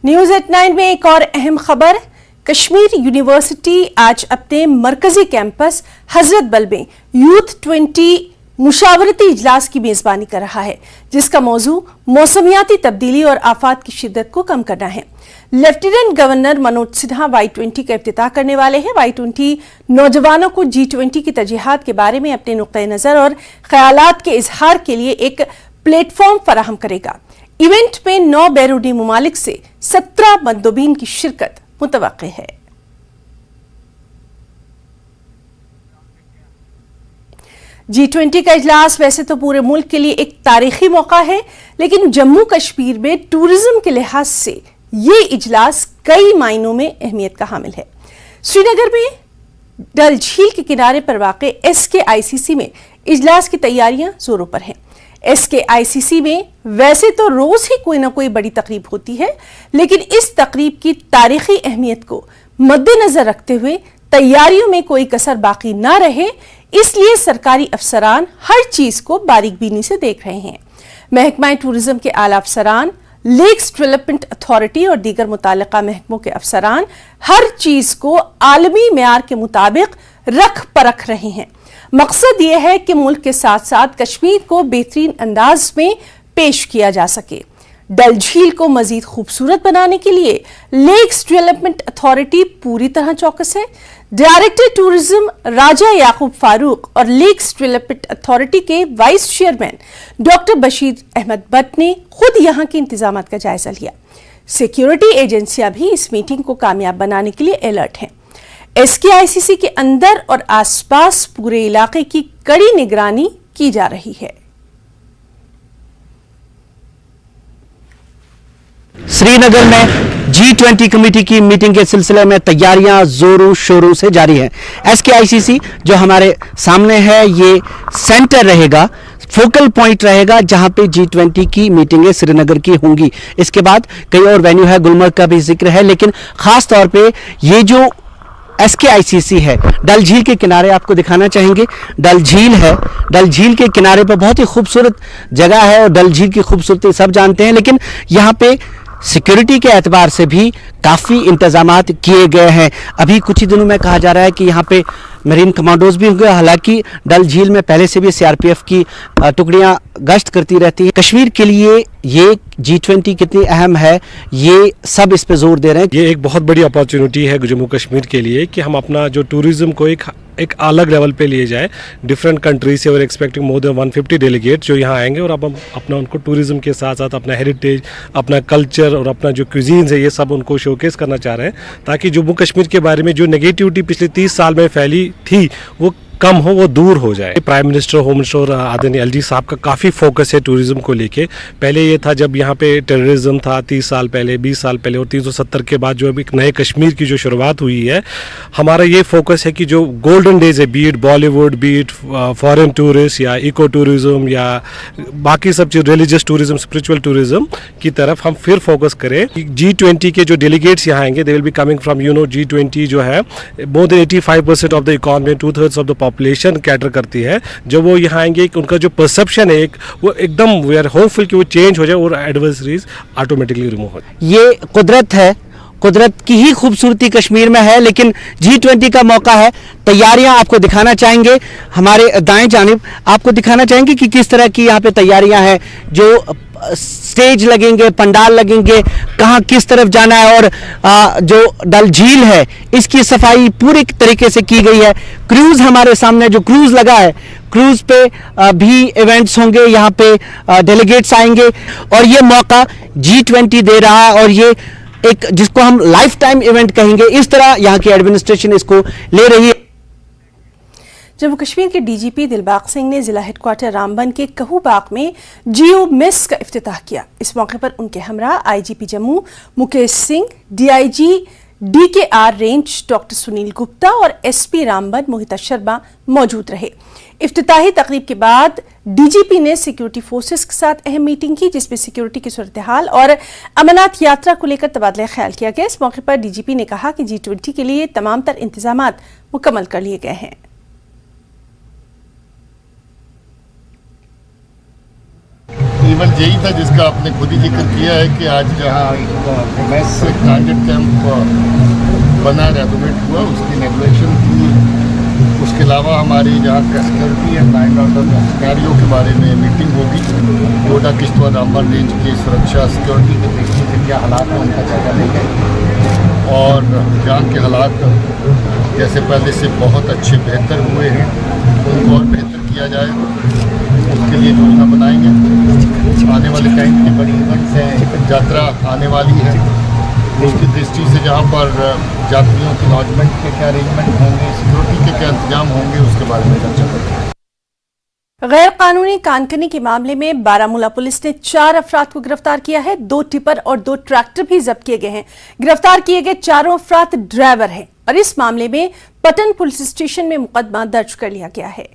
News at 9 में एक और अहम खबर। कश्मीर यूनिवर्सिटी आज अपने मरकजी कैंपस हजरत बल में यूथ 20 मुशावरती इजलास की मेजबानी कर रहा है, जिसका मौजू मौसमियाती तब्दीली और आफात की शिद्दत को कम करना है। Lieutenant governor Manoj Sinha Y20 का इफ्तिताह करने वाले हैं। Y20 नौजवानों को G20 की तरजीहात के बारे में अपने नुक्ते नजर और ख्यालात के इजहार के लिए एक प्लेटफॉर्म फराहम करेगा। इवेंट में 9 बैरूनी मुमालिक से 17 मंदोबीन की शिरकत मुतवक्के है। G20 का इजलास वैसे तो पूरे मुल्क के लिए एक तारीखी मौका है, लेकिन जम्मू कश्मीर में टूरिज्म के लिहाज से ये इजलास कई मायनों में अहमियत का हामिल है। श्रीनगर में डल झील के किनारे पर वाक़े SKICC में इजलास की तैयारियां जोरों पर हैं। SKICC में वैसे तो रोज ही कोई ना कोई बड़ी तकरीब होती है, लेकिन इस तकरीब की तारीखी अहमियत को मद्देनजर रखते हुए तैयारियों में कोई कसर बाकी ना रहे, इसलिए सरकारी अफसरान हर चीज को बारीकबीनी से देख रहे हैं। महकमा टूरिज्म के आला अफसरान, लेक्स डेवलपमेंट अथॉरिटी और दीगर मुताल्लिका महकमों के अफसरान हर चीज को आलमी मेयार के मुताबिक रख परख रहे हैं। मकसद यह है कि मुल्क के साथ साथ कश्मीर को बेहतरीन अंदाज में पेश किया जा सके। डल झील को मजीद खूबसूरत बनाने के लिए लेक्स डेवलपमेंट अथॉरिटी पूरी तरह चौकस है। डायरेक्टर टूरिज्म राजा याकूब फारूक और लेक्स डेवलपमेंट अथॉरिटी के vice chairman doctor Bashir Ahmad Bhat ने खुद यहां के इंतजामात का जायजा लिया। सिक्योरिटी एजेंसियां भी इस मीटिंग को कामयाब बनाने के लिए अलर्ट हैं। SKICC के अंदर और आसपास पूरे इलाके की कड़ी निगरानी की जा रही है। श्रीनगर में G20 कमेटी की मीटिंग के सिलसिले में तैयारियां जोरों शोरों से जारी हैं। SKICC जो हमारे सामने है, ये सेंटर रहेगा, फोकल पॉइंट रहेगा जहां पे G20 की मीटिंगें श्रीनगर की होंगी। इसके बाद कई और वेन्यू है, गुलमर्ग का भी जिक्र है, लेकिन खास तौर पे ये जो SKICC है, डल झील के किनारे आपको दिखाना चाहेंगे। डल झील है, डल झील के किनारे पर बहुत ही खूबसूरत जगह है और डल झील की खूबसूरती सब जानते हैं, लेकिन यहाँ पे सिक्योरिटी के एतबार से भी काफ़ी इंतजामात किए गए हैं। अभी कुछ ही दिनों में कहा जा रहा है कि यहाँ पे मरीन कमांडोज भी होंगे। हालांकि डल झील में पहले से भी CRPF की टुकड़ियाँ गश्त करती रहती हैं। कश्मीर के लिए ये G20 कितनी अहम है, ये सब इस पे जोर दे रहे हैं। ये एक बहुत बड़ी अपॉर्चुनिटी है जम्मू कश्मीर के लिए कि हम अपना जो टूरिज्म को एक अलग लेवल पे लिए जाए। डिफरेंट कंट्री से और एक्सपेक्टिंग मोर देन 150 डेलीगेट जो यहाँ आएंगे और अब हम अपना उनको टूरिज्म के साथ साथ अपना हेरिटेज, अपना कल्चर और अपना जो क्यूजीन्स है, ये सब उनको शोकेस करना चाह रहे हैं, ताकि जम्मू कश्मीर के बारे में जो नेगेटिविटी पिछले 30 साल में फैली थी वो कम हो, वो दूर हो जाए। प्राइम मिनिस्टर, होम मिनिस्टर आदरणीय LG साहब का काफ़ी फोकस है टूरिज्म को लेके। पहले ये था जब यहाँ पे टेररिज्म था 30 साल पहले, 20 साल पहले, और 370 के बाद जो अभी एक नए कश्मीर की जो शुरुआत हुई है, हमारा ये फोकस है कि जो गोल्डन डेज है, be it Bollywood, be it foreign tourist या इको टूरिज्म या बाकी सब चीज़, रिलीजियस टूरिज्म, स्पिरिचुअल टूरिज्म की तरफ हम फिर फोकस करें। G20 के जो डेलीगेट्स यहाँ आएंगे, they will be coming from G20 जो है more than 85% of the economy, 2/3 of the population cater करती है। जब वो यहाँ आएंगे, उनका जो परसेप्शन है वो एकदम वी आर होपफुल कि वो चेंज हो जाए और एडवर्सरीज ऑटोमेटिकली रिमूव हो जाए। ये कुदरत है, कुदरत की ही खूबसूरती कश्मीर में है, लेकिन G20 का मौका है। तैयारियां आपको दिखाना चाहेंगे, हमारे दाएं जानिब आपको दिखाना चाहेंगे कि किस तरह की यहाँ पे तैयारियां हैं। जो स्टेज लगेंगे, पंडाल लगेंगे, कहाँ किस तरफ जाना है, और जो डल झील है इसकी सफाई पूरी तरीके से की गई है। क्रूज हमारे सामने जो क्रूज लगा है, क्रूज पे भी इवेंट्स होंगे, यहाँ पे डेलीगेट्स आएंगे और ये मौका G20 दे रहा है, और ये एक जिसको हम लाइफ टाइम इवेंट कहेंगे, इस तरह यहाँ की एडमिनिस्ट्रेशन इसको ले रही है। जम्मू कश्मीर के DGP दिलबाग सिंह ने जिला हेडक्वार्टर रामबन के कहू बाग में जियो मिस का इफ्तिताह किया। इस मौके पर उनके हमरा IGP Jammu Mukesh Singh, DIG DKR range doctor Sunil Gupta और SP रामबन मोहिता शर्मा मौजूद रहे। इफ्तिताही तकरीब के बाद DGP ने सिक्योरिटी फोर्सेस के साथ अहम मीटिंग की, जिसमें सिक्योरिटी की सूरत हाल और अमरनाथ यात्रा को लेकर तबादला ख्याल किया गया। इस मौके पर DGP ने कहा कि G20 के लिए तमाम तर इंतजामात मुकम्मल कर लिए गए हैं। केवल यही था जिसका आपने खुद ही जिक्र किया है कि आज जहाँ एक टारगेट कैंप बना रेनोवेट हुआ उसकी इनॉग्रेशन की। उसके अलावा हमारी जहाँ security and line order scenario के बारे में मीटिंग होगी। डोडा किश्तवाड़ रामबन रेंज की सुरक्षा सिक्योरिटी की दृष्टि से क्या हालात हैं उनका जायजा लेंगे और जहाँ के हालात जैसे पहले से बहुत अच्छे बेहतर हुए हैं उनको और बेहतर किया जाए उसके लिए योजना बनाएंगे। आने वाले टाइम की बड़ी इवेंट्स हैं, यात्रा आने वाली है, उसकी दृष्टि से जहाँ पर यात्रियों की लॉजमेंट के क्या अरेंजमेंट होंगे, सिक्योरिटी के क्या इंतजाम होंगे, उसके बारे में चर्चा करेंगे। गैर कानूनी कानकनी के मामले में बारामूला पुलिस ने 4 अफराद को गिरफ्तार किया है। 2 टिपर और 2 ट्रैक्टर भी जब्त किए गए हैं। गिरफ्तार किए गए चारों अफराद ड्राइवर हैं और इस मामले में पटन पुलिस स्टेशन में मुकदमा दर्ज कर लिया गया है।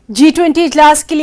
G20 इजलास के लिए